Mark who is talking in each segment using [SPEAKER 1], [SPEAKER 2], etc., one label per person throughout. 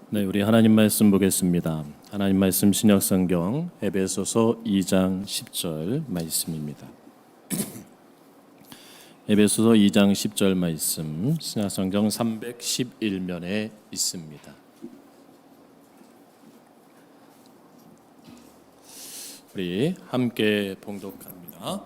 [SPEAKER 1] 네, 우리 하나님 말씀 보겠습니다. 하나님 말씀 신약성경 에베소서 2장 10절 말씀입니다. 에베소서 2장 10절 말씀 신약성경 311면에 있습니다. 우리 함께 봉독합니다.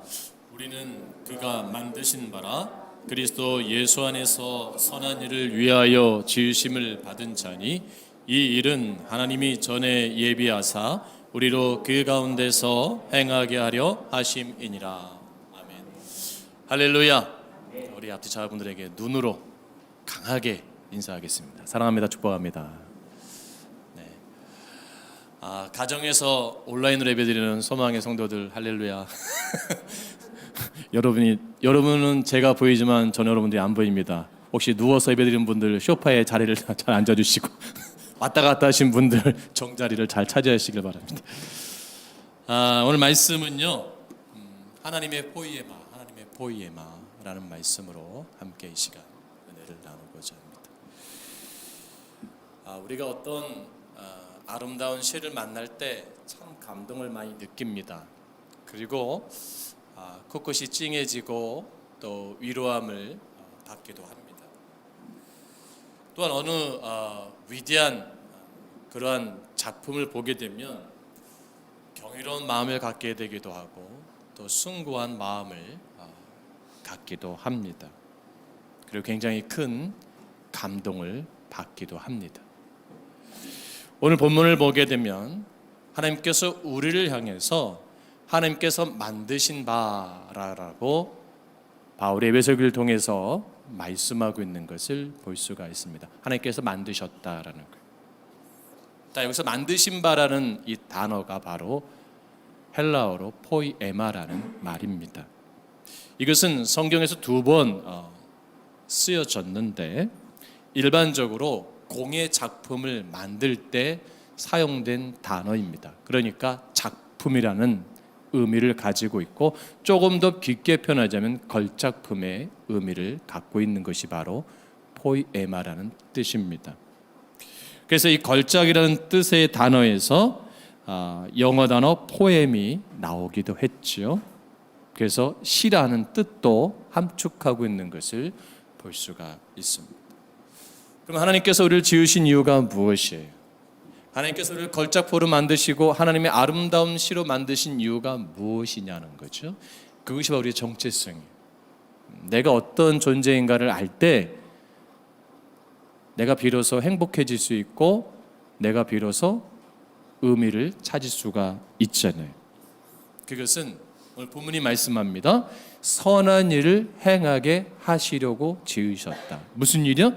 [SPEAKER 1] 우리는 그가 만드신 바라 그리스도 예수 안에서 선한 일을 위하여 지으심을 받은 자니 이 일은 하나님이 전에 예비하사 우리로 그 가운데서 행하게 하려 하심이니라. 아멘. 할렐루야. 우리 앞뒤 자분들에게 눈으로 강하게 인사하겠습니다. 사랑합니다. 축복합니다. 네. 가정에서 온라인으로 예배드리는 소망의 성도들 할렐루야. 여러분은 제가 보이지만 전 여러분들이 안 보입니다. 혹시 누워서 예배드리는 분들 소파에 자리를 잘 앉아주시고 왔다 갔다 하신 분들 정자리를 잘 차지하시길 바랍니다. 오늘 말씀은요, 하나님의 포이에마라는 말씀으로 함께 이 시간 은혜를 나누고자 합니다. 우리가 어떤 아름다운 시를 만날 때 참 감동을 많이 느낍니다. 그리고 코끝이 찡해지고 또 위로함을 받기도 합니다. 또한 어느 위대한 그러한 작품을 보게 되면 경이로운 마음을 갖게 되기도 하고 또 숭고한 마음을 갖기도 합니다. 그리고 굉장히 큰 감동을 받기도 합니다. 오늘 본문을 보게 되면 하나님께서 우리를 향해서 하나님께서 만드신 바라고 바울의 에베소서를 통해서 말씀하고 있는 것을 볼 수가 있습니다. 하나님께서 만드셨다라는 거예요. 자, 여기서 만드신 바라는 이 단어가 바로 헬라어로 포이에마라는 말입니다. 이것은 성경에서 두 번 쓰여졌는데 일반적으로 공예 작품을 만들 때 사용된 단어입니다. 그러니까 작품이라는 의미를 가지고 있고 조금 더 깊게 표현하자면 걸작품의 의미를 갖고 있는 것이 바로 포이에마라는 뜻입니다. 그래서 이 걸작이라는 뜻의 단어에서 영어 단어 포엠이 나오기도 했죠. 그래서 시라는 뜻도 함축하고 있는 것을 볼 수가 있습니다. 그럼 하나님께서 우리를 지으신 이유가 무엇이에요? 하나님께서 우리를 걸작포로 만드시고 하나님의 아름다운 시로 만드신 이유가 무엇이냐는 거죠. 그것이 바로 우리의 정체성이에요. 내가 어떤 존재인가를 알 때 내가 비로소 행복해질 수 있고 내가 비로소 의미를 찾을 수가 있잖아요. 그것은 오늘 본문이 말씀합니다. 선한 일을 행하게 하시려고 지으셨다. 무슨 일이요?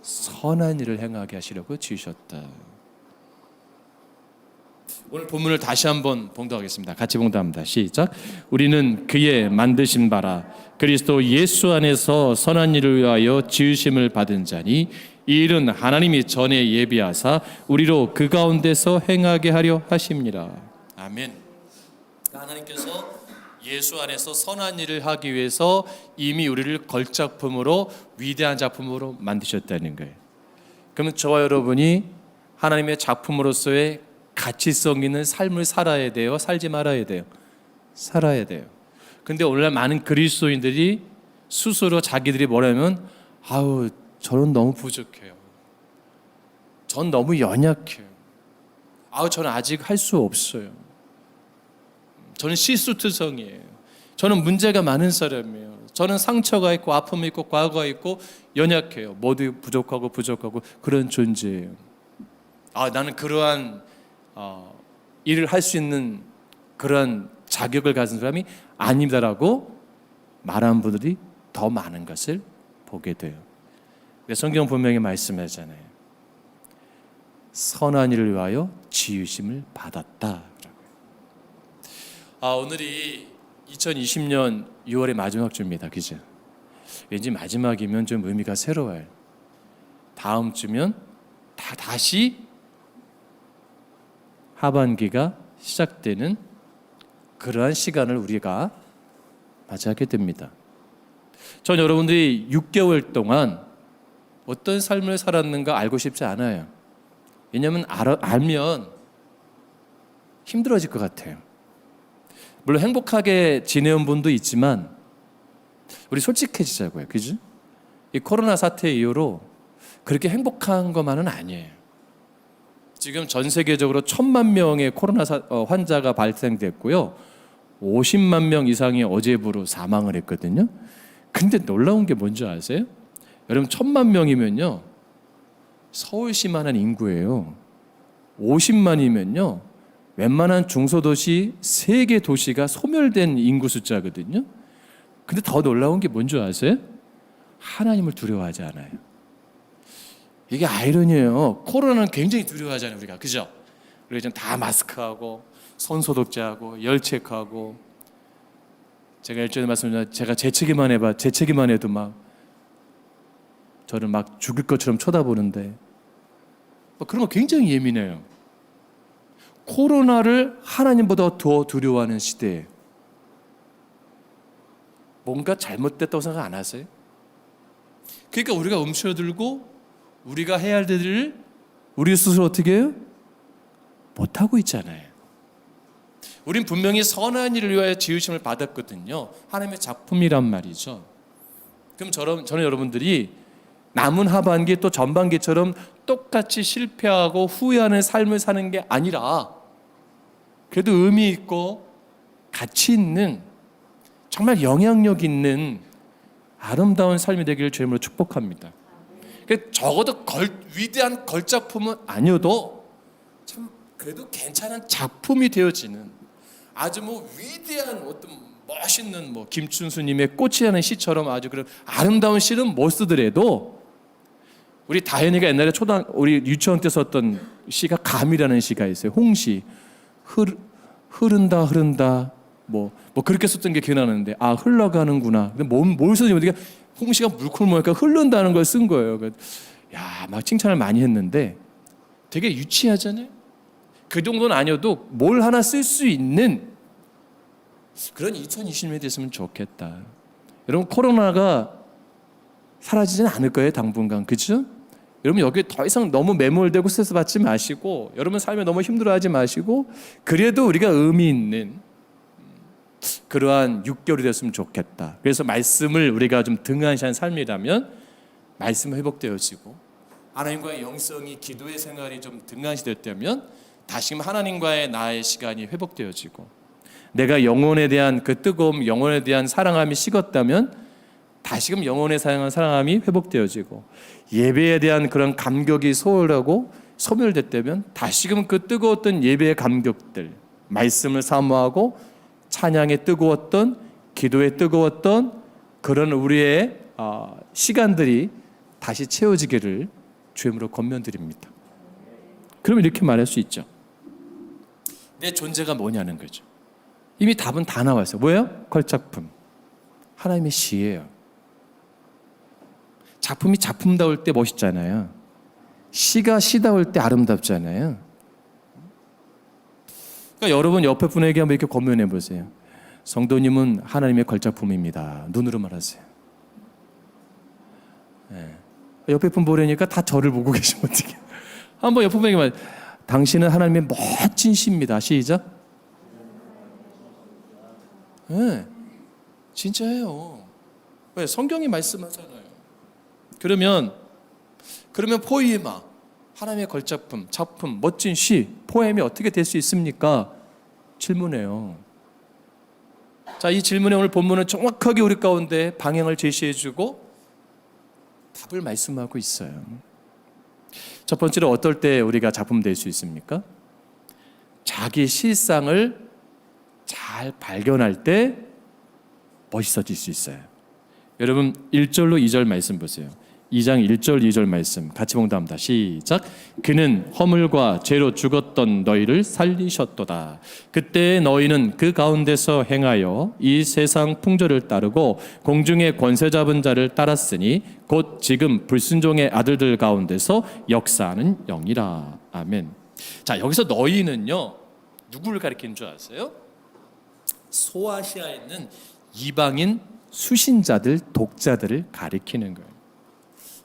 [SPEAKER 1] 선한 일을 행하게 하시려고 지으셨다. 오늘 본문을 다시 한번 봉독하겠습니다. 같이 봉독합니다. 시작. 우리는 그의 만드신 바라 그리스도 예수 안에서 선한 일을 위하여 지으심을 받은 자니 이 일은 하나님이 전에 예비하사 우리로 그 가운데서 행하게 하려 하심니라. 아멘. 하나님께서 예수 안에서 선한 일을 하기 위해서 이미 우리를 걸작품으로 위대한 작품으로 만드셨다는 거예요. 그러면 저와 여러분이 하나님의 작품으로서의 가치성 있는 삶을 살아야 돼요? 살지 말아야 돼요? 살아야 돼요. 근데 오늘날 많은 그리스도인들이 스스로 자기들이 뭐라면 저는 너무 부족해요. 전 너무 연약해요. 저는 아직 할 수 없어요. 저는 실수투성이에요. 저는 문제가 많은 사람이에요. 저는 상처가 있고 아픔이 있고 과거가 있고 연약해요. 모두 부족하고 그런 존재예요. 나는 그러한 일을 할 수 있는 그런 자격을 가진 사람이 아닙니다라고 말하는 분들이 더 많은 것을 보게 돼요. 성경 분명히 말씀하잖아요. 선한 일을 위하여 지으심을 받았다. 오늘이 2020년 6월의 마지막 주입니다. 그죠? 왠지 마지막이면 좀 의미가 새로워요. 다음 주면 다시 하반기가 시작되는 그러한 시간을 우리가 맞이하게 됩니다. 전 여러분들이 6개월 동안 어떤 삶을 살았는가 알고 싶지 않아요. 왜냐하면 알면 힘들어질 것 같아요. 물론 행복하게 지내온 분도 있지만 우리 솔직해지자고요. 그죠? 이 코로나 사태 이후로 그렇게 행복한 것만은 아니에요. 지금 전 세계적으로 1,000만 명의 코로나 환자가 발생됐고요. 50만 명 이상이 어제부로 사망을 했거든요. 근데 놀라운 게 뭔지 아세요? 여러분 1,000만 명이면요. 서울시만한 인구예요. 50만이면요. 웬만한 중소도시 3개 도시가 소멸된 인구 숫자거든요. 근데 더 놀라운 게 뭔지 아세요? 하나님을 두려워하지 않아요. 이게 아이러니예요. 코로나는 굉장히 두려워하잖아요, 우리가. 그죠? 우리가 지금 다 마스크하고 손 소독제하고 열 체크하고 제가 일전에 말씀드렸지만 제가 재채기만 해도 막 저를 막 죽일 것처럼 쳐다보는데 그런 거 굉장히 예민해요. 코로나를 하나님보다 더 두려워하는 시대에 뭔가 잘못됐다고 생각 안 하세요? 그러니까 우리가 움츠러들고 우리가 해야 할 일을 우리 스스로 어떻게 해요? 못하고 있잖아요. 우린 분명히 선한 일을 위하여 지으심을 받았거든요. 하나님의 작품이란 말이죠. 그럼 저는 여러분들이 남은 하반기 또 전반기처럼 똑같이 실패하고 후회하는 삶을 사는 게 아니라 그래도 의미 있고 가치 있는 정말 영향력 있는 아름다운 삶이 되기를 주님으로 축복합니다. 적어도 위대한 걸작품은 아니어도 참 그래도 괜찮은 작품이 되어지는 아주 위대한 어떤 멋있는 김춘수님의 꽃이라는 시처럼 아주 그런 아름다운 시는 못 쓰더라도 우리 다현이가 옛날에 우리 유치원 때 썼던 시가 감이라는 시가 있어요. 홍시 흐른다 뭐 그렇게 썼던 게 기억나는데 흘러가는구나. 근데 뭘 쓰는지 모르니까 홍시가 물컹물컹하니까 흐른다는 걸 쓴 거예요. 막 칭찬을 많이 했는데 되게 유치하잖아요. 그 정도는 아니어도 뭘 하나 쓸 수 있는 그런 2020년이 됐으면 좋겠다. 여러분 코로나가 사라지지는 않을 거예요. 당분간. 그렇죠? 여러분 여기 더 이상 너무 매몰되고 스트레스 받지 마시고 여러분 삶에 너무 힘들어하지 마시고 그래도 우리가 의미 있는 그러한 6개월이 됐으면 좋겠다. 그래서 말씀을 우리가 좀 등한시한 삶이라면 말씀 회복되어지고 하나님과의 영성이 기도의 생활이 좀 등한시됐다면 다시금 하나님과의 나의 시간이 회복되어지고 내가 영혼에 대한 그 뜨거움, 영혼에 대한 사랑함이 식었다면 다시금 영혼에 사랑한 사랑함이 회복되어지고 예배에 대한 그런 감격이 소홀하고 소멸됐다면 다시금 그 뜨거웠던 예배의 감격들 말씀을 사모하고 찬양에 뜨거웠던 기도에 뜨거웠던 그런 우리의 시간들이 다시 채워지기를 주님으로 권면드립니다. 그러면 이렇게 말할 수 있죠. 내 존재가 뭐냐는 거죠. 이미 답은 다 나왔어요. 뭐예요? 걸작품. 하나님의 시예요. 작품이 작품다울 때 멋있잖아요. 시가 시다울 때 아름답잖아요. 그러니까 여러분 옆에 분에게 한번 이렇게 권면해 보세요. 성도님은 하나님의 걸작품입니다. 눈으로 말하세요. 네. 옆에 분 보려니까 다 저를 보고 계시면 어떡해요. 한번 옆에 분에게 말 당신은 하나님의 멋진 시입니다. 시작. 네. 진짜예요. 왜? 성경이 말씀하잖아요. 그러면 포이에마 하나님의 걸작품, 작품, 멋진 시, 포엠이 어떻게 될 수 있습니까? 질문해요. 자, 이 질문에 오늘 본문은 정확하게 우리 가운데 방향을 제시해주고 답을 말씀하고 있어요. 첫 번째로 어떨 때 우리가 작품 될 수 있습니까? 자기 실상을 잘 발견할 때 멋있어질 수 있어요. 여러분 1절로 2절 말씀 보세요. 2장 1절 2절 말씀 같이 봉독합니다. 시작. 그는 허물과 죄로 죽었던 너희를 살리셨도다. 그때 너희는 그 가운데서 행하여 이 세상 풍조를 따르고 공중의 권세 잡은 자를 따랐으니 곧 지금 불순종의 아들들 가운데서 역사하는 영이라. 아멘. 자, 여기서 너희는요 누구를 가리키는 줄 아세요? 소아시아에 있는 이방인 수신자들, 독자들을 가리키는 거예요.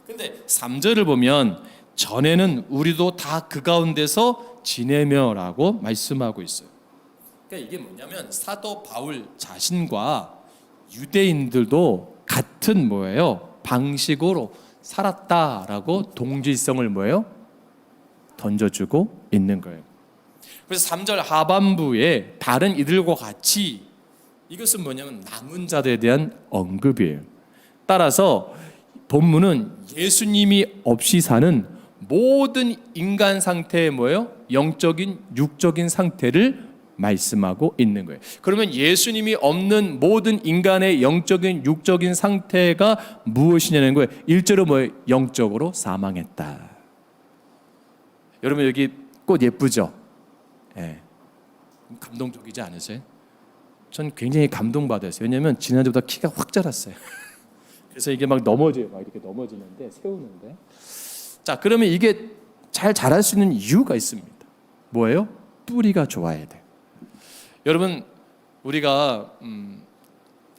[SPEAKER 1] 근데 3절을 보면 전에는 우리도 다 그 가운데서 지내며라고 말씀하고 있어요. 그러니까 이게 뭐냐면 사도 바울 자신과 유대인들도 같은 뭐예요? 방식으로 살았다라고 동질성을 뭐예요? 던져주고 있는 거예요. 그래서 3절 하반부에 다른 이들과 같이, 이것은 뭐냐면 남은 자들에 대한 언급이에요. 따라서 본문은 예수님이 없이 사는 모든 인간 상태의 뭐예요? 영적인 육적인 상태를 말씀하고 있는 거예요. 그러면 예수님이 없는 모든 인간의 영적인 육적인 상태가 무엇이냐는 거예요. 1절은 뭐예요? 영적으로 사망했다. 여러분 여기 꽃 예쁘죠? 예. 감동적이지 않으세요? 전 굉장히 감동받았어요. 왜냐하면 지난주보다 키가 확 자랐어요. 그래서 이게 막 넘어져요. 막 이렇게 넘어지는데, 세우는데. 자, 그러면 이게 잘 자랄 수 있는 이유가 있습니다. 뭐예요? 뿌리가 좋아야 돼요. 여러분, 우리가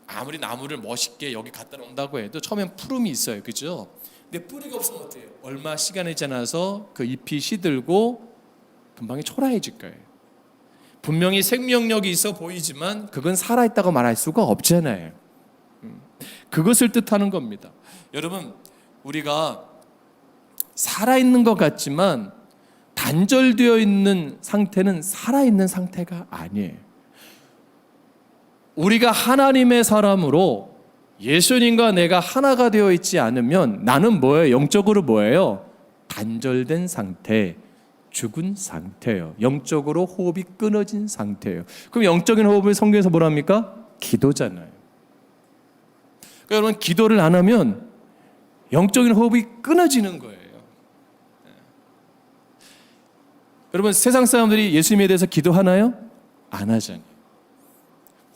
[SPEAKER 1] 아무리 나무를 멋있게 여기 갖다 놓는다고 해도 처음엔 푸름이 있어요. 그죠? 근데 뿌리가 없으면 어때요? 얼마 시간이 지나서 그 잎이 시들고 금방 초라해질 거예요. 분명히 생명력이 있어 보이지만 그건 살아있다고 말할 수가 없잖아요. 그것을 뜻하는 겁니다. 여러분, 우리가 살아있는 것 같지만 단절되어 있는 상태는 살아있는 상태가 아니에요. 우리가 하나님의 사람으로 예수님과 내가 하나가 되어 있지 않으면 나는 뭐예요? 영적으로 뭐예요? 단절된 상태, 죽은 상태예요. 영적으로 호흡이 끊어진 상태예요. 그럼 영적인 호흡을 성경에서 뭐라 합니까? 기도잖아요. 그러니까 여러분, 기도를 안 하면 영적인 호흡이 끊어지는 거예요. 여러분, 세상 사람들이 예수님에 대해서 기도하나요? 안 하잖아요.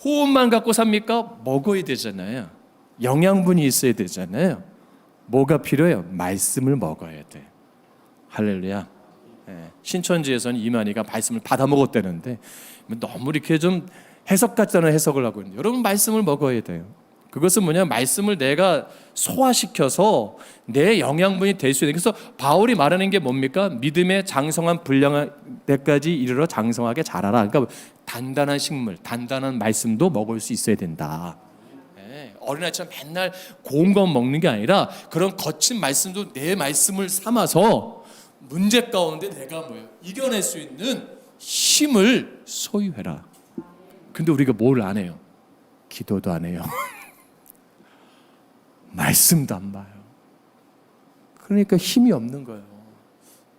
[SPEAKER 1] 호흡만 갖고 삽니까? 먹어야 되잖아요. 영양분이 있어야 되잖아요. 뭐가 필요해요? 말씀을 먹어야 돼. 할렐루야. 신천지에서는 이만희가 말씀을 받아 먹었다는데 너무 이렇게 좀 해석 같다는 해석을 하고 있는데, 여러분 말씀을 먹어야 돼요. 그것은 뭐냐면 말씀을 내가 소화시켜서 내 영양분이 될 수 있는. 그래서 바울이 말하는 게 뭡니까? 믿음의 장성한 분량할 때까지 이르러 장성하게 자라라. 그러니까 단단한 식물, 단단한 말씀도 먹을 수 있어야 된다. 어린아이처럼 맨날 고운 것 먹는 게 아니라 그런 거친 말씀도 내 말씀을 삼아서 문제 가운데 내가 뭐예요? 이겨낼 수 있는 힘을 소유해라. 근데 우리가 뭘 안 해요? 기도도 안 해요. 말씀도 안 봐요. 그러니까 힘이 없는 거예요.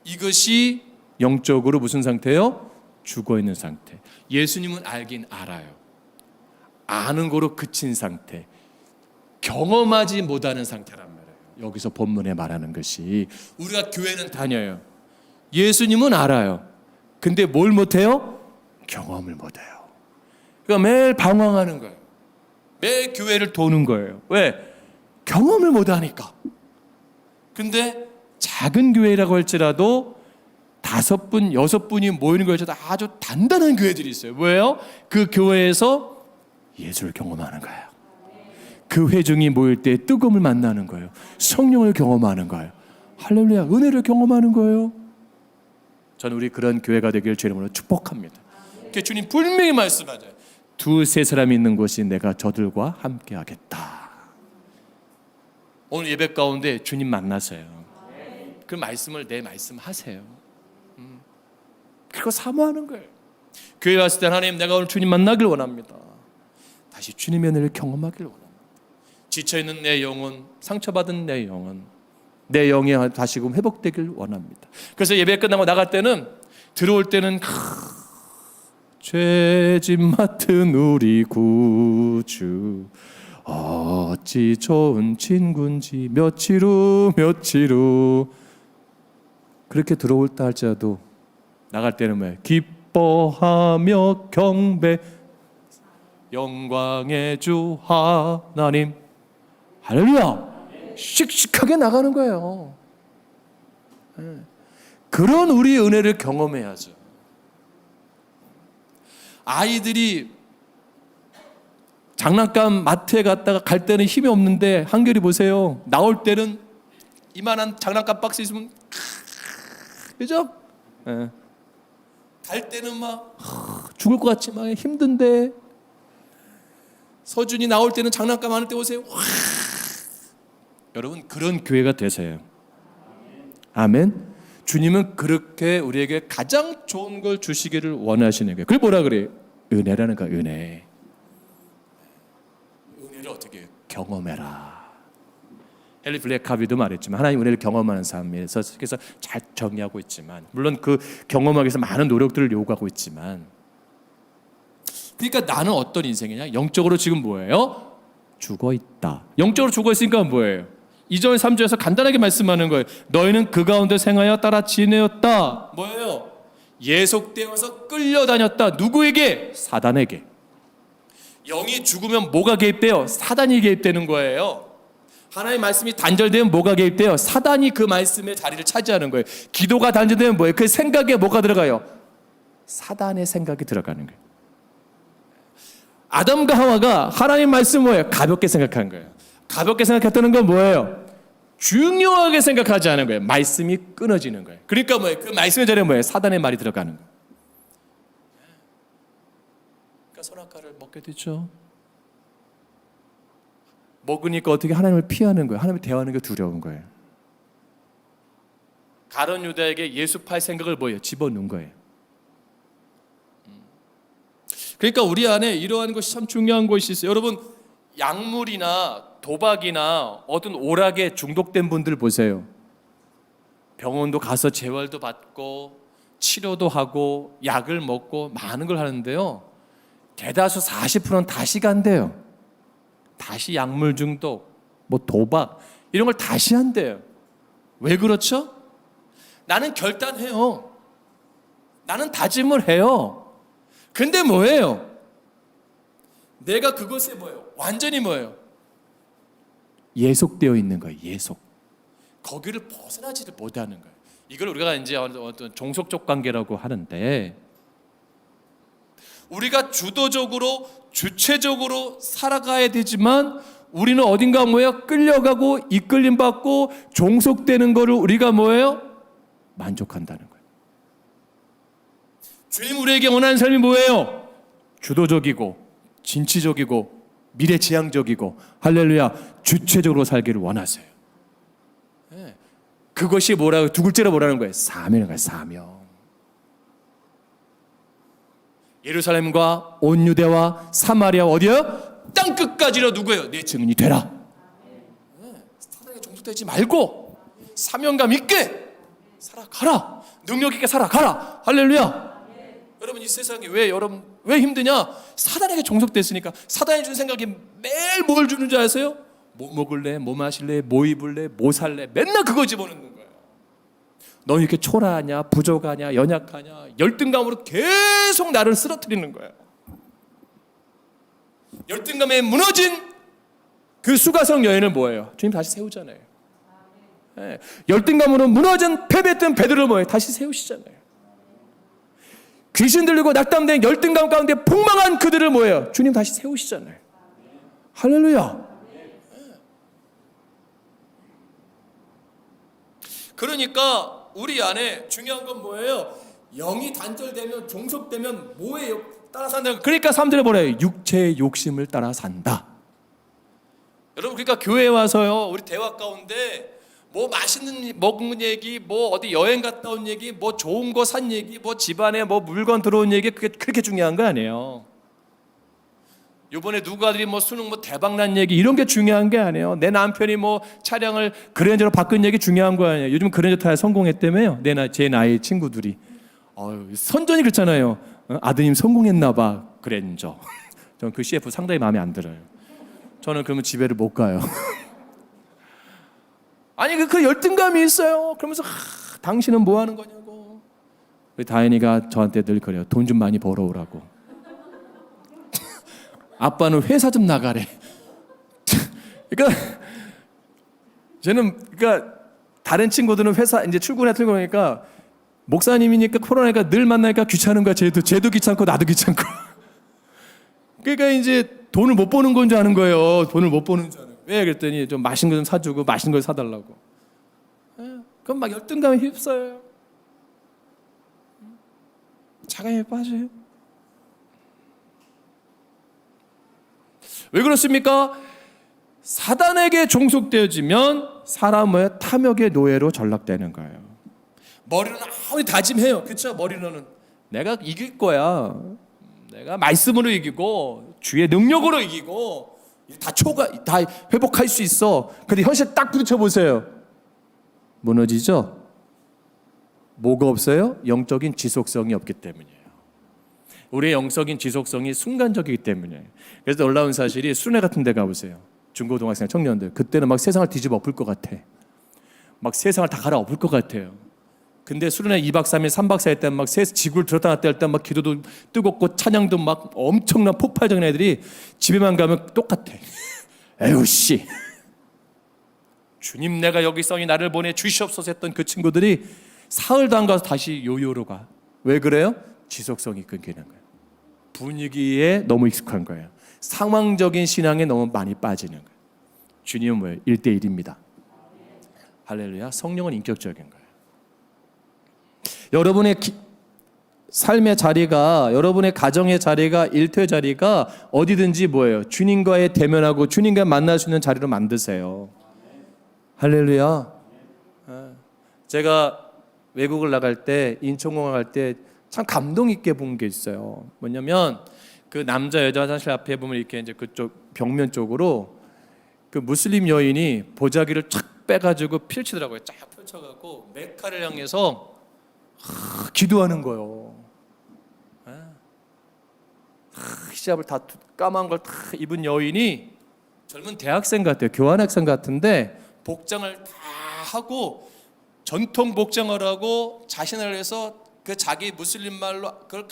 [SPEAKER 1] 이것이 영적으로 무슨 상태예요? 죽어있는 상태. 예수님은 알긴 알아요. 아는 거로 그친 상태. 경험하지 못하는 상태란 말이에요. 여기서 본문에 말하는 것이, 우리가 교회는 다녀요. 예수님은 알아요. 근데 뭘 못해요? 경험을 못해요. 그러니까 매일 방황하는 거예요. 매일 교회를 도는 거예요. 왜? 경험을 못하니까. 근데 작은 교회라고 할지라도 5분, 6분이 모이는 거에서도 아주 단단한 교회들이 있어요. 뭐예요? 그 교회에서 예수를 경험하는 거예요. 그 회중이 모일 때 뜨거움을 만나는 거예요. 성령을 경험하는 거예요. 할렐루야, 은혜를 경험하는 거예요. 저는 우리 그런 교회가 되기를 주의 이름으로 축복합니다. 주님 분명히 말씀하잖아요. 2-3 있는 곳이 내가 저들과 함께 하겠다. 오늘 예배 가운데 주님 만나세요. 그 말씀을 내 말씀 하세요. 그거 사모하는 거예요. 교회 왔을 때 하나님, 내가 오늘 주님 만나길 원합니다. 다시 주님의 은혜를 경험하길 원합니다. 지쳐있는 내 영혼, 상처받은 내 영혼, 내 영이 다시금 회복되길 원합니다. 그래서 예배 끝나고 나갈 때는, 들어올 때는 죄짐 맡은 우리 구주 어찌 좋은 친구인지 며칠 후 그렇게 들어올다 할지라도 나갈 때는 뭐예요? 기뻐하며 경배 영광의 주 하나님. 할렐루야. 씩씩하게 나가는 거예요. 그런 우리의 은혜를 경험해야죠. 아이들이 장난감 마트에 갔다가 갈 때는 힘이 없는데 한결이 보세요. 나올 때는 이만한 장난감 박스 있으면 그죠? 예. 갈 때는 막 죽을 것 같지만 힘든데, 서준이 나올 때는 장난감 하는 때 오세요. 와. 여러분, 그런 교회가 되세요. 아멘. 주님은 그렇게 우리에게 가장 좋은 걸 주시기를 원하시는 거예요. 그게 뭐라 그래요? 은혜라는 거야. 은혜를 어떻게 해요? 경험해라. 헨리 블랙카비도 말했지만 하나님 은혜를 경험하는 삶에서 그래서 잘 정의하고 있지만, 물론 그 경험하기 위해서 많은 노력들을 요구하고 있지만, 그러니까 나는 어떤 인생이냐? 영적으로 지금 뭐예요? 죽어 있다. 영적으로 죽어 있으니까 뭐예요? 2절 3절에서 간단하게 말씀하는 거예요. 너희는 그 가운데 생하여 따라 지내었다. 뭐예요? 예속되어서 끌려다녔다. 누구에게? 사단에게. 영이 죽으면 뭐가 개입돼요? 사단이 개입되는 거예요. 하나님의 말씀이 단절되면 뭐가 개입돼요? 사단이 그 말씀의 자리를 차지하는 거예요. 기도가 단절되면 뭐예요? 그 생각에 뭐가 들어가요? 사단의 생각이 들어가는 거예요. 아담과 하와가 하나님 말씀 뭐예요? 가볍게 생각한 거예요. 가볍게 생각했다는 건 뭐예요? 중요하게 생각하지 않은 거예요. 말씀이 끊어지는 거예요. 그러니까 뭐예요? 그 말씀의 자리에 뭐예요? 사단의 말이 들어가는 거예요. 그러니까 선악과를 먹게 되죠. 먹으니까 어떻게 하나님을 피하는 거예요? 하나님을 대하는 게 두려운 거예요. 가룟 유다에게 예수 팔 생각을 뭐예요? 집어넣은 거예요. 그러니까 우리 안에 이러한 것이 참 중요한 것이 있어요. 여러분, 약물이나 도박이나 어떤 오락에 중독된 분들 보세요. 병원도 가서 재활도 받고 치료도 하고 약을 먹고 많은 걸 하는데요, 대다수 40%는 다시 간대요. 다시 약물 중독, 뭐 도박 이런 걸 다시 한대요. 왜 그렇죠? 나는 결단해요. 나는 다짐을 해요. 근데 뭐예요? 내가 그것에 뭐예요? 완전히 뭐예요? 예속되어 있는 거예요. 예속. 거기를 벗어나지를 못하는 거예요. 이걸 우리가 이제 어떤 종속적 관계라고 하는데, 우리가 주도적으로 주체적으로 살아가야 되지만 우리는 어딘가 뭐예요? 끌려가고 이끌림 받고 종속되는 거를 우리가 뭐예요? 만족한다는 거예요. 주님 우리에게 원하는 삶이 뭐예요? 주도적이고 진취적이고 미래지향적이고 할렐루야 주체적으로 살기를 원하세요. 네. 그것이 뭐라고 두 글자로 뭐라는 거예요? 사명인 거예요. 사명. 예루살렘과 온 유대와 사마리아 어디요? 땅 끝까지로 누구예요? 내 증인이 되라. 네. 사랑에 종속되지 말고 사명감 있게 살아가라. 능력 있게 살아가라. 할렐루야. 여러분 이 세상에 왜 힘드냐? 사단에게 종속됐으니까. 사단이 준 생각이 매일 뭘 주는 줄 아세요? 뭐 먹을래? 뭐 마실래? 뭐 입을래? 뭐 살래? 맨날 그거 집어넣는 거예요. 너 이렇게 초라하냐? 부족하냐? 연약하냐? 열등감으로 계속 나를 쓰러뜨리는 거예요. 열등감에 무너진 그 수가성 여인은 뭐예요? 주님 다시 세우잖아요. 네. 열등감으로 무너진 패배했던 베드로를 뭐예요? 다시 세우시잖아요. 귀신 들리고 낙담된 열등감 가운데 폭망한 그들을 뭐예요? 주님 다시 세우시잖아요. 할렐루야. 그러니까 우리 안에 중요한 건 뭐예요? 영이 단절되면 종속되면 뭐예요? 따라 산다. 그러니까 사람들이 뭐래요? 육체의 욕심을 따라 산다. 여러분 그러니까 교회에 와서요 우리 대화 가운데 뭐 맛있는 먹은 얘기, 뭐 어디 여행 갔다 온 얘기, 뭐 좋은 거 산 얘기, 뭐 집안에 뭐 물건 들어온 얘기 그게 그렇게 중요한 거 아니에요. 이번에 누가들이 뭐 수능 뭐 대박난 얘기 이런 게 중요한 게 아니에요. 내 남편이 뭐 차량을 그랜저로 바꾼 얘기 중요한 거 아니에요. 요즘 그랜저 타야 성공했다며요. 제 나이 친구들이. 선전이 그렇잖아요. 아드님 성공했나 봐. 그랜저. 저는 그 CF 상당히 마음에 안 들어요. 저는 그러면 집에를 못 가요. 아니 그 열등감이 있어요. 그러면서 당신은 뭐 하는 거냐고. 우리 다현이가 저한테 늘 그래요. 돈 좀 많이 벌어오라고. 아빠는 회사 좀 나가래. 그러니까 저는 다른 친구들은 회사 이제 출근해 보니까 목사님이니까 코로나니까 늘 만나니까 귀찮은 거야. 쟤도 귀찮고 나도 귀찮고. 그러니까 이제 돈을 못 버는 건 줄 아는 거예요. 돈을 못 버는 줄 아는. 왜 그랬더니 좀 맛있는 거 좀 사주고 맛있는 걸 사달라고. 그럼 막 열등감에 휩싸여요. 자감에 빠져요. 왜 그렇습니까? 사단에게 종속되어지면 사람의 탐욕의 노예로 전락되는 거예요. 머리로는 아무리 다짐해요. 그렇죠? 머리로는 내가 이길 거야. 내가 말씀으로 이기고 주의 능력으로 이기고 다 회복할 수 있어. 근데 현실 딱 부딪혀 보세요. 무너지죠? 뭐가 없어요? 영적인 지속성이 없기 때문이에요. 우리의 영적인 지속성이 순간적이기 때문이에요. 그래서 놀라운 사실이 수련회 같은 데 가보세요. 중고등학생 청년들 그때는 막 세상을 뒤집어 엎을 것 같아. 막 세상을 다 갈아엎을 것 같아요. 근데 수련회 2박 3일 3박 4일 때 막 지구를 들었다 놨다 할 때 막 기도도 뜨겁고 찬양도 막 엄청난 폭발적인 애들이 집에만 가면 똑같아. 에휴 씨, 주님 내가 여기 있으니 나를 보내 주시옵소서 했던 그 친구들이 사흘도 안 가서 다시 요요로 가. 왜 그래요? 지속성이 끊기는 거예요. 분위기에 너무 익숙한 거예요. 상황적인 신앙에 너무 많이 빠지는 거예요. 주님은 뭐예요? 1대1입니다. 할렐루야. 성령은 인격적인 거예요. 여러분의 삶의 자리가, 여러분의 가정의 자리가, 일터의 자리가 어디든지 뭐예요? 주님과의 대면하고 주님과 만날 수 있는 자리로 만드세요. 할렐루야. 제가 외국을 나갈 때, 인천공항 갈 때 참 감동 있게 본 게 있어요. 뭐냐면 그 남자 여자 화장실 앞에 보면 이렇게 이제 그쪽 벽면 쪽으로 그 무슬림 여인이 보자기를 쫙 빼가지고 펼치더라고요. 쫙 펼쳐갖고 메카를 향해서 기도하는 거예요. 히잡을 다 까만 걸 다 입은 여인이 젊은 대학생 같아요. 교환학생 같은데 복장을 다 하고 전통 복장을 하고 자신을 위해서 그 자기 무슬림 말로 그걸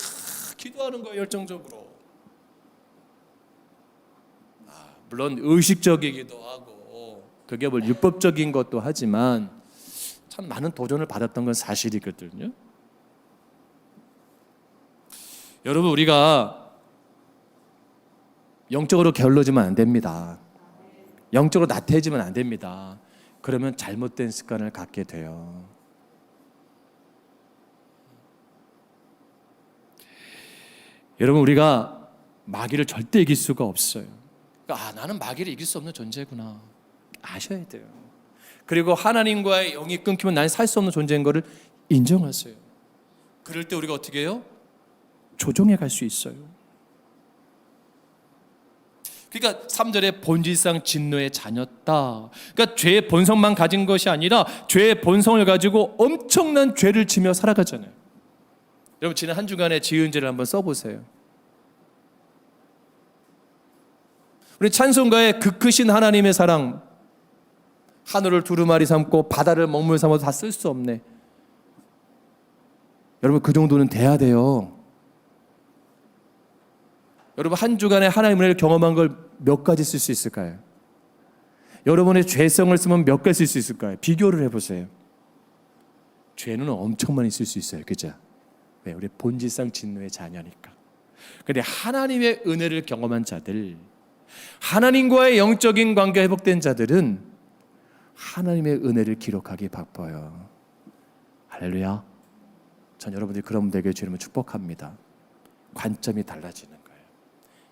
[SPEAKER 1] 기도하는 거예요. 열정적으로. 물론 의식적이기도 하고 그게 뭐 율법적인 것도 하지만 참 많은 도전을 받았던 건 사실이거든요. 여러분 우리가 영적으로 게을러지면 안 됩니다. 영적으로 나태해지면 안 됩니다. 그러면 잘못된 습관을 갖게 돼요. 여러분 우리가 마귀를 절대 이길 수가 없어요. 나는 마귀를 이길 수 없는 존재구나 아셔야 돼요. 그리고 하나님과의 영이 끊기면 나는 살 수 없는 존재인 것을 인정하세요. 그럴 때 우리가 어떻게 해요? 조정해 갈 수 있어요. 그러니까 3절에 본질상 진노의 자녀다. 그러니까 죄의 본성만 가진 것이 아니라 죄의 본성을 가지고 엄청난 죄를 지며 살아가잖아요. 여러분 지난 한 주간의 지은 죄를 한번 써보세요. 우리 찬송가에 그 크신 하나님의 사랑, 하늘을 두루마리 삼고 바다를 먹물 삼아도 다 쓸 수 없네. 여러분 그 정도는 돼야 돼요. 여러분 한 주간에 하나님의 은혜를 경험한 걸 몇 가지 쓸 수 있을까요? 여러분의 죄성을 쓰면 몇 가지 쓸 수 있을까요? 비교를 해보세요. 죄는 엄청 많이 쓸 수 있어요. 그죠? 왜? 우리 본질상 진노의 자녀니까. 그런데 하나님의 은혜를 경험한 자들, 하나님과의 영적인 관계 회복된 자들은 하나님의 은혜를 기록하기 바빠요. 할렐루야. 전 여러분들이 그런 되게 주님을 축복합니다. 관점이 달라지는 거예요.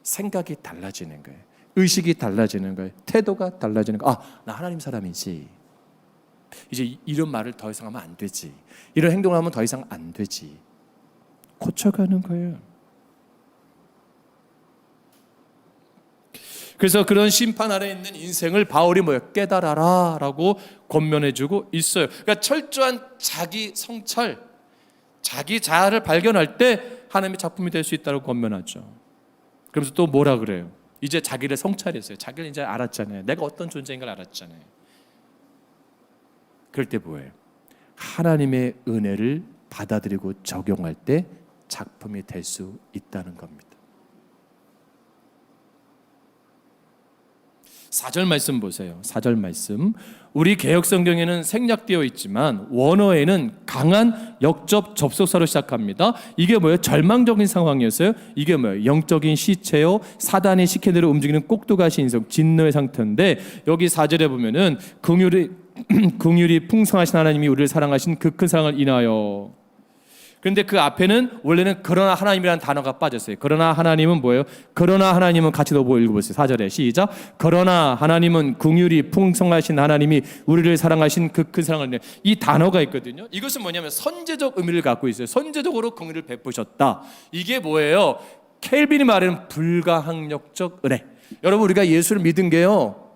[SPEAKER 1] 생각이 달라지는 거예요. 의식이 달라지는 거예요. 태도가 달라지는 거예요. 나 하나님 사람이지. 이제 이런 말을 더 이상 하면 안 되지. 이런 행동을 하면 더 이상 안 되지. 고쳐가는 거예요. 그래서 그런 심판 아래 있는 인생을 바울이 깨달아라 라고 권면해주고 있어요. 그러니까 철저한 자기 성찰, 자기 자아를 발견할 때 하나님의 작품이 될 수 있다고 권면하죠. 그러면서 또 뭐라 그래요? 이제 자기를 성찰했어요. 자기를 이제 알았잖아요. 내가 어떤 존재인 걸 알았잖아요. 그럴 때 뭐예요? 하나님의 은혜를 받아들이고 적용할 때 작품이 될 수 있다는 겁니다. 4절 말씀 보세요. 4절 말씀. 우리 개역 성경에는 생략되어 있지만 원어에는 강한 역접 접속사로 시작합니다. 이게 뭐예요? 절망적인 상황이었어요. 이게 뭐예요? 영적인 시체요. 사단이 시킨 대로 움직이는 꼭두가시 인성, 진노의 상태인데 여기 4절에 보면은 긍휼이 풍성하신 하나님이 우리를 사랑하신 그 큰 사랑을 인하여. 그런데 그 앞에는 원래는 그러나 하나님이라는 단어가 빠졌어요. 그러나 하나님은 뭐예요? 그러나 하나님은 같이 넣어 읽어보세요. 4절에 시작. 그러나 하나님은 긍휼이 풍성하신 하나님이 우리를 사랑하신 그 큰 사랑을, 이 단어가 있거든요. 이것은 뭐냐면 선제적 의미를 갖고 있어요. 선제적으로 긍휼을 베푸셨다. 이게 뭐예요? 켈빈이 말하는 불가항력적 은혜. 여러분, 우리가 예수를 믿은 게요,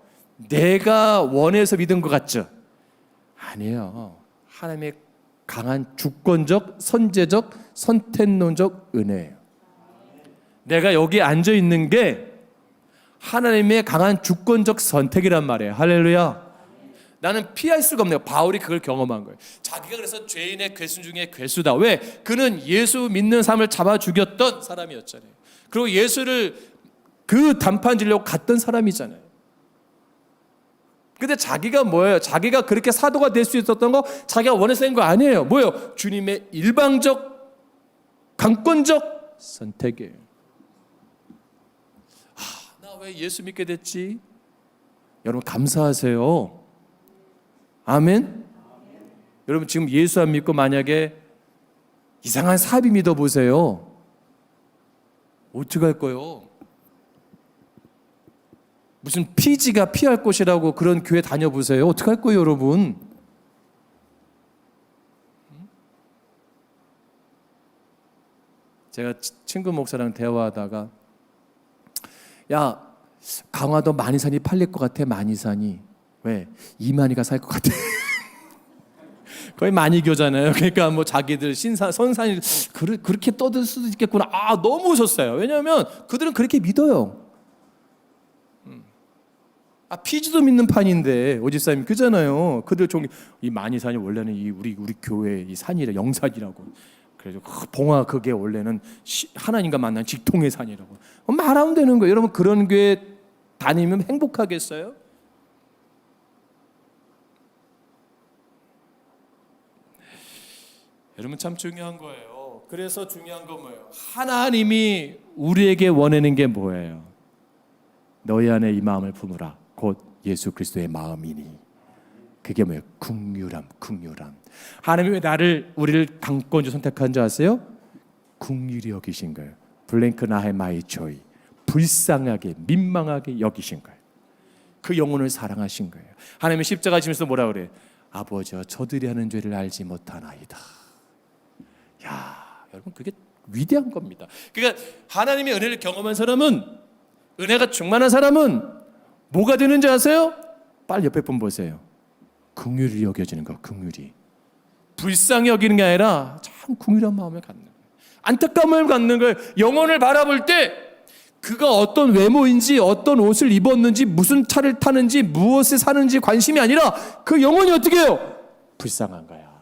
[SPEAKER 1] 내가 원해서 믿은 것 같죠? 아니에요. 하나님의 강한 주권적, 선제적, 선택론적 은혜예요. 내가 여기 앉아 있는 게 하나님의 강한 주권적 선택이란 말이에요. 할렐루야. 나는 피할 수가 없네요. 바울이 그걸 경험한 거예요. 자기가 그래서 죄인의 괴수 중에 괴수다. 왜? 그는 예수 믿는 삶을 잡아 죽였던 사람이었잖아요. 그리고 예수를 그 단판 지려고 갔던 사람이잖아요. 근데 자기가 뭐예요? 자기가 그렇게 사도가 될 수 있었던 거 자기가 원해서 한 거 아니에요. 뭐예요? 주님의 일방적, 강권적 선택이에요. 나 왜 예수 믿게 됐지? 여러분 감사하세요. 아멘. 여러분 지금 예수 안 믿고 만약에 이상한 사비 믿어보세요. 어떡할 거예요? 무슨 피지가 피할 곳이라고 그런 교회 다녀보세요. 어떡할 거예요, 여러분? 제가 친구 목사랑 대화하다가, 야, 강화도 만이산이 팔릴 것 같아. 만이산이. 왜? 이만희가 살 것 같아. 거의 만이교잖아요. 그러니까 뭐 자기들 선산이 그렇게 떠들 수도 있겠구나. 너무 웃었어요. 왜냐하면 그들은 그렇게 믿어요. 피지도 믿는 판인데 오집사님 그잖아요. 그들 이 만이산이 원래는 이 우리 교회 이 산이라 영산이라고. 그래서 봉화 그게 원래는 하나님과 만난 직통의 산이라고. 말하면 되는 거예요. 여러분 그런 교회 다니면 행복하겠어요? 여러분 참 중요한 거예요. 그래서 중요한 건 뭐예요? 하나님이 우리에게 원하는 게 뭐예요? 너희 안에 이 마음을 품으라. 곧 예수 그리스도의 마음이니. 그게 뭐예요? 긍휼함. 하나님이 우리를 강권주 선택한 줄 아세요? 긍휼히 여기신 거예요. 블랭크 나의 마이 조이. 불쌍하게 민망하게 여기신 거예요. 그 영혼을 사랑하신 거예요. 하나님이 십자가 지면서 뭐라 그래요? 아버지여 저들이 하는 죄를 알지 못하나이다. 야, 여러분 그게 위대한 겁니다. 그러니까 하나님의 은혜를 경험한 사람은, 은혜가 충만한 사람은 뭐가 되는지 아세요? 빨리 옆에 분 보세요. 긍휼히 여겨지는 거. 긍휼히. 불쌍히 여기는 게 아니라 참 긍휼한 마음을 갖는 거예요. 안타까움을 갖는 거예요. 영혼을 바라볼 때 그가 어떤 외모인지, 어떤 옷을 입었는지, 무슨 차를 타는지, 무엇에 사는지 관심이 아니라 그 영혼이 어떻게 해요? 불쌍한 거야.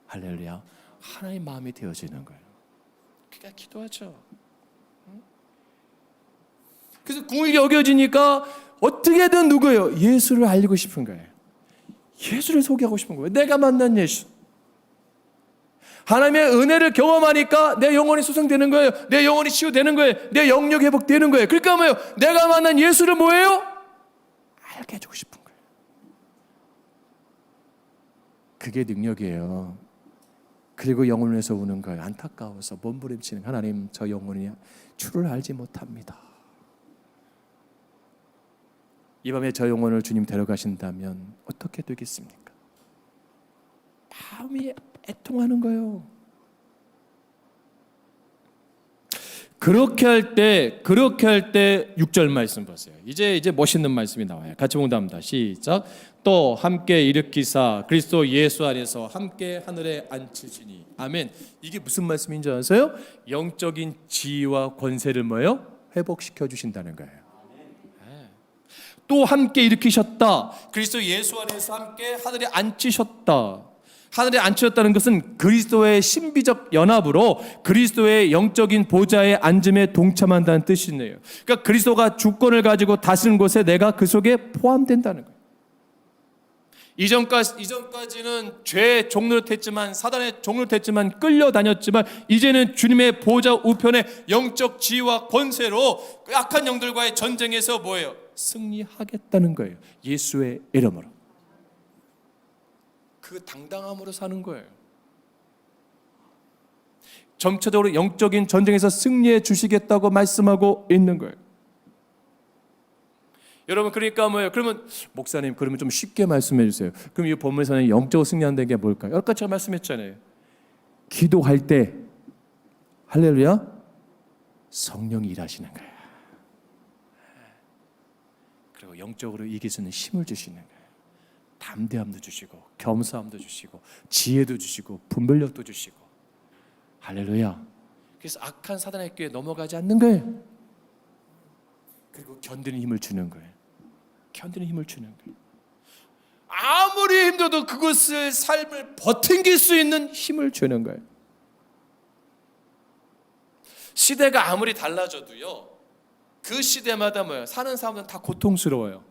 [SPEAKER 1] 할렐루야. 하나님 마음이 되어지는 거예요. 그러니까 기도하죠. 그래서 긍휼히 여겨지니까 어떻게든 누구예요? 예수를 알리고 싶은 거예요. 예수를 소개하고 싶은 거예요. 내가 만난 예수. 하나님의 은혜를 경험하니까 내 영혼이 수성되는 거예요. 내 영혼이 치유되는 거예요. 내 영역 회복되는 거예요. 그러니까 뭐예요? 내가 만난 예수를 뭐예요? 알게 해주고 싶은 거예요. 그게 능력이에요. 그리고 영혼에서 우는 거예요. 안타까워서 몸부림치는 하나님, 저 영혼이 주를 알지 못합니다. 이 밤에 저 영혼을 주님 데려가신다면 어떻게 되겠습니까? 마음이 애통하는 거예요. 그렇게 할 때 6절 말씀 보세요. 이제 멋있는 말씀이 나와요. 같이 봉독합니다. 시작. 또 함께 일으키사 그리스도 예수 안에서 함께 하늘에 앉히시니. 아멘. 이게 무슨 말씀인지 아세요? 영적인 지위와 권세를 뭐예요? 회복시켜 주신다는 거예요. 또 함께 일으키셨다. 그리스도 예수 안에서 함께 하늘에 앉히셨다. 하늘에 앉히셨다는 것은 그리스도의 신비적 연합으로 그리스도의 영적인 보좌에 앉음에 동참한다는 뜻이네요. 그러니까 그리스도가 주권을 가지고 다스리는 곳에 내가 그 속에 포함된다는 거예요. 이전까지는 죄의 종로를 했지만, 사단의 종로를 했지만, 끌려다녔지만, 이제는 주님의 보좌 우편의 영적 지위와 권세로 악한 영들과의 전쟁에서 뭐예요? 승리하겠다는 거예요. 예수의 이름으로. 그 당당함으로 사는 거예요. 전체적으로 영적인 전쟁에서 승리해 주시겠다고 말씀하고 있는 거예요. 여러분, 그러니까 뭐예요? 그러면 목사님, 그러면 좀 쉽게 말씀해 주세요. 그럼 이 본문에서는 영적으로 승리한다는 게 뭘까요? 여러 가지 제가 말씀했잖아요. 기도할 때 할렐루야, 성령이 일하시는 거예요. 그리고 영적으로 이길 수 있는 힘을 주시는 거예요. 담대함도 주시고 겸손함도 주시고 지혜도 주시고 분별력도 주시고. 할렐루야. 그래서 악한 사단의 꾀에 넘어가지 않는 거예요. 그리고 견디는 힘을 주는 거예요. 견디는 힘을 주는 거예요. 아무리 힘들어도 그것을 삶을 버팅길 수 있는 힘을 주는 거예요. 시대가 아무리 달라져도요, 그 시대마다 뭐예요? 사는 사람들은 다 고통스러워요.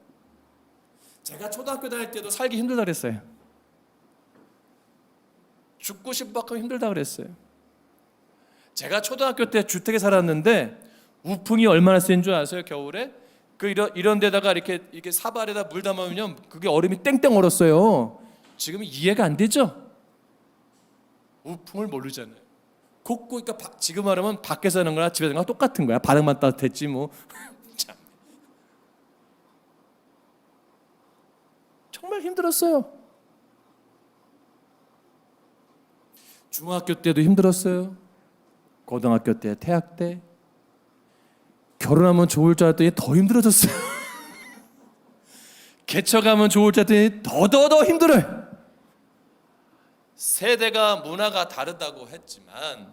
[SPEAKER 1] 제가 초등학교 다닐 때도 살기 힘들다 그랬어요. 죽고 싶어하고 힘들다 그랬어요. 제가 초등학교 때 주택에 살았는데 우풍이 얼마나 센 줄 아세요? 겨울에 이런 데다가 이렇게 사발에다 물 담으면 그게 얼음이 땡땡 얼었어요. 지금 이해가 안 되죠? 우풍을 모르잖아요. 그러니까 지금 말하면 밖에서 하는 거나 집에서 하는 거랑 똑같은 거야. 바닥만 따뜻했지 뭐. 참. 정말 힘들었어요. 중학교 때도 힘들었어요. 고등학교 때, 대학 때. 결혼하면 좋을 줄 알았더니 더 힘들어졌어요. 개척하면 좋을 줄 알았더니 더 힘들어요. 세대가 문화가 다르다고 했지만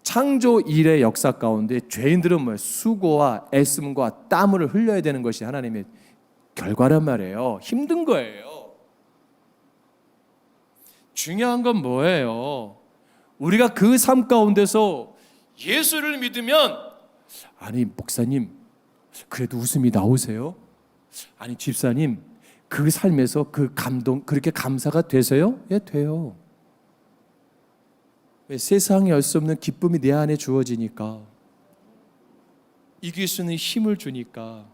[SPEAKER 1] 창조 일의 역사 가운데 죄인들은 뭐예요? 수고와 애씀과 땀을 흘려야 되는 것이 하나님의 결과란 말이에요. 힘든 거예요. 중요한 건 뭐예요? 우리가 그 삶 가운데서 예수를 믿으면, 아니 목사님 그래도 웃음이 나오세요? 아니 집사님 그 삶에서 그 감동 그렇게 감사가 되세요? 예, 돼요. 왜? 세상에 알 수 없는 기쁨이 내 안에 주어지니까, 이길 수 있는 힘을 주니까.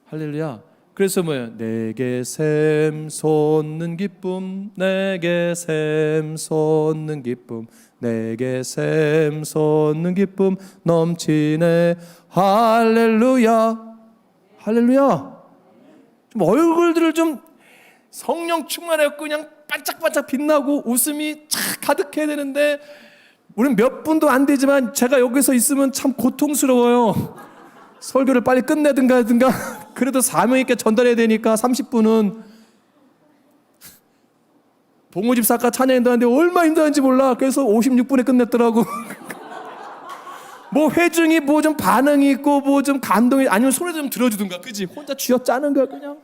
[SPEAKER 1] 할렐루야. 그래서 뭐예요? 내게 샘 솟는 기쁨, 내게 샘 솟는 기쁨, 내게 샘 솟는 기쁨 넘치네. 할렐루야. 할렐루야. 좀 얼굴들을 좀 성령 충만하고 그냥 반짝반짝 빛나고 웃음이 착 가득해야 되는데, 우리는 몇 분도 안 되지만 제가 여기서 있으면 참 고통스러워요. 설교를 빨리 끝내든가 그래도 사명 있게 전달해야 되니까 30분은 봉오집 사과 찬양인도 하는데 얼마나 힘들었는지 몰라. 그래서 56분에 끝냈더라고. 뭐 회중이 뭐 좀 반응이 있고 뭐 좀 감동이, 아니면 손에 좀 들어주든가. 그지? 혼자 쥐어 짜는 거야 그냥.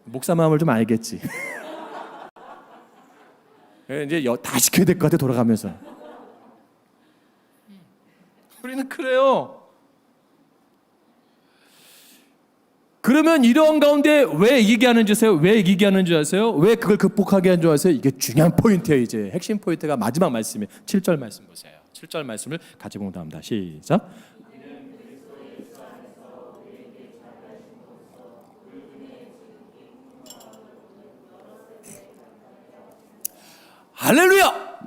[SPEAKER 1] 목사 마음을 좀 알겠지. 이제 다 시켜야 될 것 같아 돌아가면서. 우리는 그래요. 그러면 이런 가운데 왜 이기게 하는 줄 아세요? 왜 이기게 하는 줄 아세요? 왜 그걸 극복하게 하는 줄 아세요? 이게 중요한 포인트예요. 이제 핵심 포인트가 마지막 말씀이에요. 7절 말씀 보세요. 7절 말씀을 같이 봉독합니다. 시작. 할렐루야!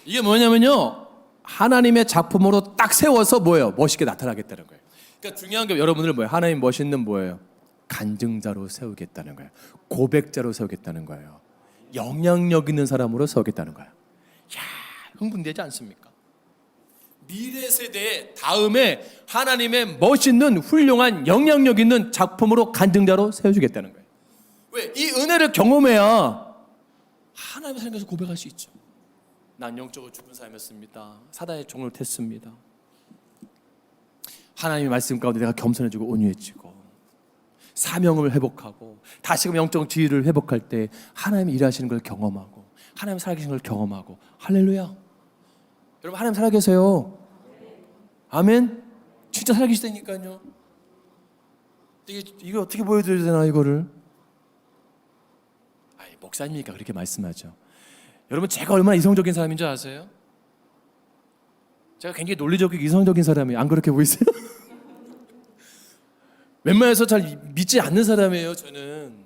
[SPEAKER 1] 이게 뭐냐면요, 하나님의 작품으로 딱 세워서 뭐예요? 멋있게 나타나겠다는 거예요. 그러니까 중요한 게 여러분들 뭐예요? 하나님 멋있는 뭐예요? 간증자로 세우겠다는 거예요. 고백자로 세우겠다는 거예요. 영향력 있는 사람으로 세우겠다는 거예요. 야, 흥분되지 않습니까? 미래 세대의 다음에 하나님의 멋있는 훌륭한 영향력 있는 작품으로 간증자로 세워주겠다는 거예요. 왜? 이 은혜를 경험해야 하나님의 삶에서 고백할 수 있죠. 난 영적으로 죽은 삶이었습니다. 사단의 종을 텄습니다. 하나님의 말씀 가운데 내가 겸손해지고 온유해지고 사명을 회복하고 다시금 영적 지위를 회복할 때 하나님이 일하시는 걸 경험하고 하나님 살아계신 걸 경험하고. 할렐루야. 여러분 하나님 살아계세요. 아멘. 진짜 살아계시다니까요. 이게 어떻게 보여드려야 되나 이거를. 목사님이니까 그렇게 말씀하죠. 여러분 제가 얼마나 이성적인 사람인 줄 아세요? 제가 굉장히 논리적이고 이성적인 사람이에요. 안 그렇게 보이세요? 웬만해서 잘 믿지 않는 사람이에요 저는.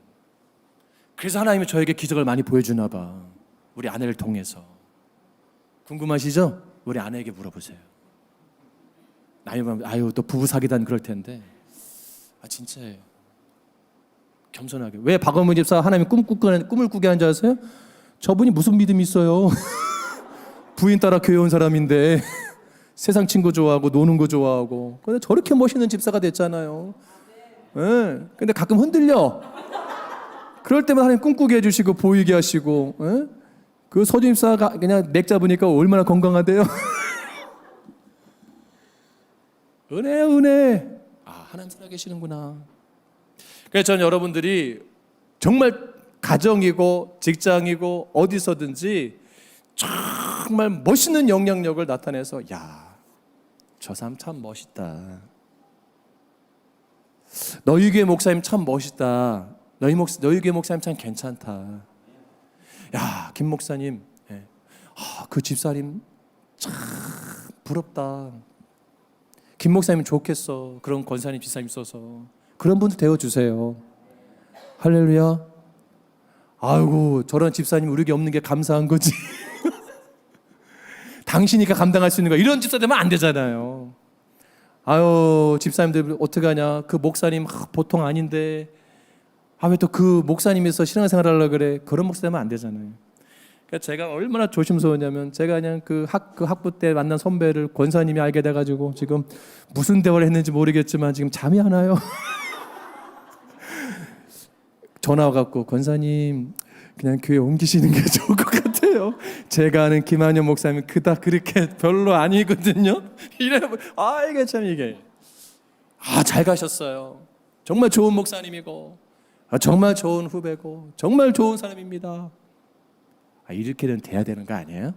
[SPEAKER 1] 그래서 하나님이 저에게 기적을 많이 보여주나 봐. 우리 아내를 통해서. 궁금하시죠? 우리 아내에게 물어보세요. 나이만 아유 또 부부 사귀단 그럴 텐데 진짜예요. 겸손하게. 왜 박원문 집사 하나님 꿈을 꾸게 한 줄 아세요? 저분이 무슨 믿음이 있어요? 부인 따라 교회 온 사람인데 세상 친구 좋아하고 노는 거 좋아하고 근데 저렇게 멋있는 집사가 됐잖아요. 예. 근데 가끔 흔들려. 그럴 때마다 하나님 꿈꾸게 해주시고 보이게 하시고. 예? 그 서준 집사가 그냥 맥 잡으니까 얼마나 건강하대요. 은혜. 하나님 살아계시는구나. 그래서 저는 여러분들이 정말 가정이고 직장이고 어디서든지 정말 멋있는 영향력을 나타내서 저 사람 참 멋있다. 너희 교회 목사님 참 멋있다. 너희 교회 목사님 참 괜찮다. 김 목사님, 그 집사님 참 부럽다. 김 목사님 좋겠어. 그런 권사님 집사님 있어서 그런 분들 되어주세요. 할렐루야. 아이고 저런 집사님 우리 교회 없는 게 감사한 거지. 당신이니까 감당할 수 있는 거 이런 집사 되면 안 되잖아요. 아유 집사님들 어떡하냐. 그 목사님 보통 아닌데 왜 또 그 목사님에서 신앙생활 하려고 그래. 그런 목사 되면 안 되잖아요. 그러니까 제가 얼마나 조심스러웠냐면 제가 그냥 그 학부 때 만난 선배를 권사님이 알게 돼가지고 지금 무슨 대화를 했는지 모르겠지만 지금 잠이 안 와요. 전화 와갖고 권사님 그냥 교회 옮기시는 게 좋을 것 같아요. 제가 아는 김한현 목사님 그닥 그렇게 별로 아니거든요. 이게 참 이게 잘 가셨어요. 정말 좋은 목사님이고 정말 좋은 후배고 정말 좋은 사람입니다. 이렇게는 돼야 되는 거 아니에요?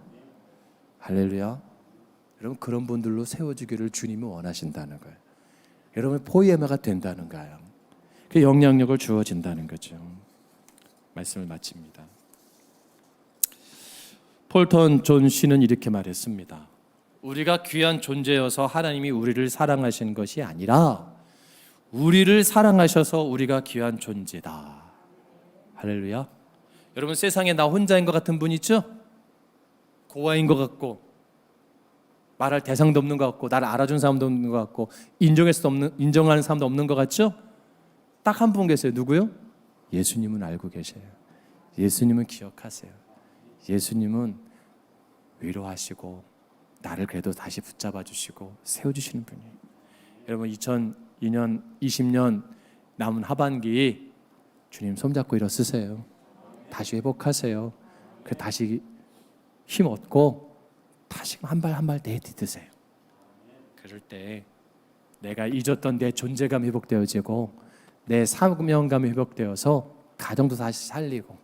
[SPEAKER 1] 할렐루야. 여러분 그런 분들로 세워주기를 주님이 원하신다는 거예요. 여러분 포에마가 된다는 거예요. 그 영향력을 주어진다는 거죠. 말씀을 마칩니다. 폴턴 존 씨는 이렇게 말했습니다. 우리가 귀한 존재여서 하나님이 우리를 사랑하신 것이 아니라 우리를 사랑하셔서 우리가 귀한 존재다. 할렐루야. 여러분 세상에 나 혼자인 것 같은 분 있죠? 고아인 것 같고 말할 대상도 없는 것 같고 나를 알아준 사람도 없는 것 같고 인정하는 사람도 없는 것 같죠? 딱 한 분 계세요. 누구요? 예수님은 알고 계셔요. 예수님은 기억하세요. 예수님은 위로하시고 나를 그래도 다시 붙잡아 주시고 세워주시는 분이에요. 여러분 2002년 20년 남은 하반기 주님 손잡고 일어서세요. 다시 회복하세요. 다시 힘 얻고 다시 한 발 한 발 내딛으세요. 그럴 때 내가 잊었던 내 존재감 회복되어지고 내 사명감이 회복되어서 가정도 다시 살리고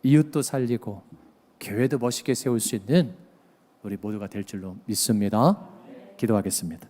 [SPEAKER 1] 이웃도 살리고 교회도 멋있게 세울 수 있는 우리 모두가 될 줄로 믿습니다. 기도하겠습니다.